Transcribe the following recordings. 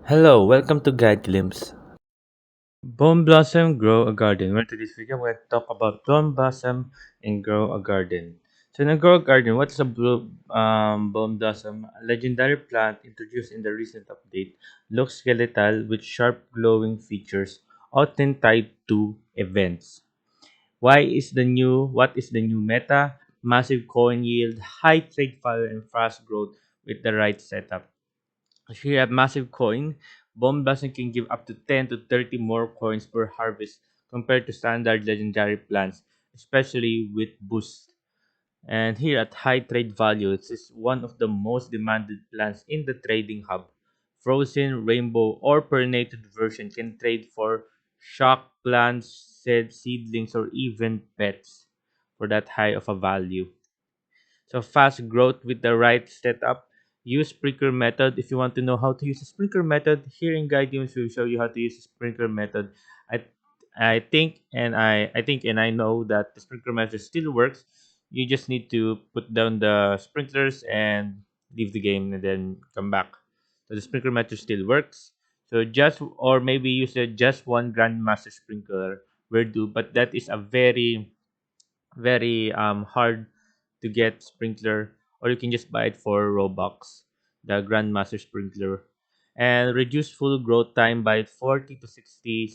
Hello, welcome to Guide Glimpse. Bone Blossom Grow a Garden. Well, today's video, we're going to talk about Bone Blossom and Grow a Garden. So, in a Grow a Garden, what is a Bone Blossom? A legendary plant introduced in the recent update. Looks skeletal with sharp glowing features, often tied to events. What is the new meta? Massive coin yield, high trade value, and fast growth with the right setup. If you have massive coin, Bomb Blossom can give up to 10 to 30 more coins per harvest compared to standard legendary plants, especially with boost. And here at high trade value, this is one of the most demanded plants in the trading hub. Frozen, rainbow, or pernated version can trade for shock plants, seedlings, or even pets for that high of a value. So fast growth with the right setup. Use sprinkler method. If you want to know how to use the sprinkler method, here in Guide Games will show you how to use the sprinkler method. I I know that the sprinkler method still works. You just need to put down the sprinklers and leave the game and then come back. So the sprinkler method still works. So just or maybe use just one grandmaster sprinkler will do, but that is a very hard to get sprinkler, or you can just buy it for Robux, the Grandmaster sprinkler, and reduce full growth time by 40 to 60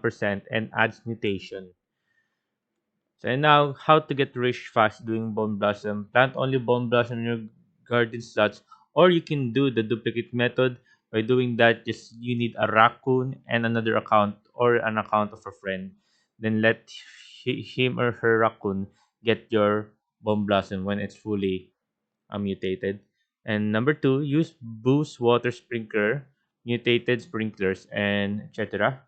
percent and adds mutation. So and now, how to get rich fast doing Bone Blossom. Plant only Bone Blossom in your garden slots, or you can do the duplicate method. By doing that, just you need a raccoon and another account or an account of a friend. Then let him or her raccoon get your Bone Blossom when it's fully mutated. And number two, use boost water sprinkler, mutated sprinklers, and etc.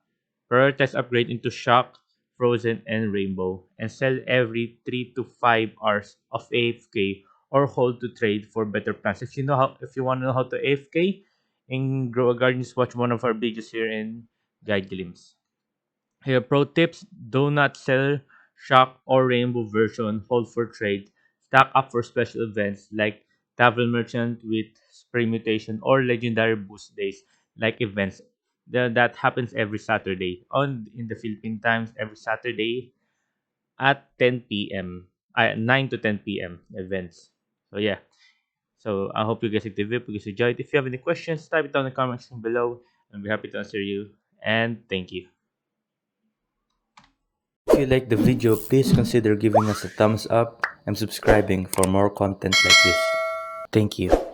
Prioritize upgrade into shock, frozen, and rainbow, and sell every 3 to 5 hours of AFK or hold to trade for better plans. If you want to know how to AFK in Grow a Garden, just watch one of our videos here in Guide Glimpse. Here, pro tips: do not sell shock or rainbow version. Hold for trade. Stock up for special events like Travel Merchant with spray mutation or legendary boost days like events. That happens every Saturday on in the Philippine times every Saturday at 10 p.m. 9 to 10 p.m. events. So yeah. So I hope you guys like the video. Please enjoy it. If you have any questions, type it down in the comment section below. I'll be happy to answer you. And thank you. If you like the video, please consider giving us a thumbs up and subscribing for more content like this. Thank you.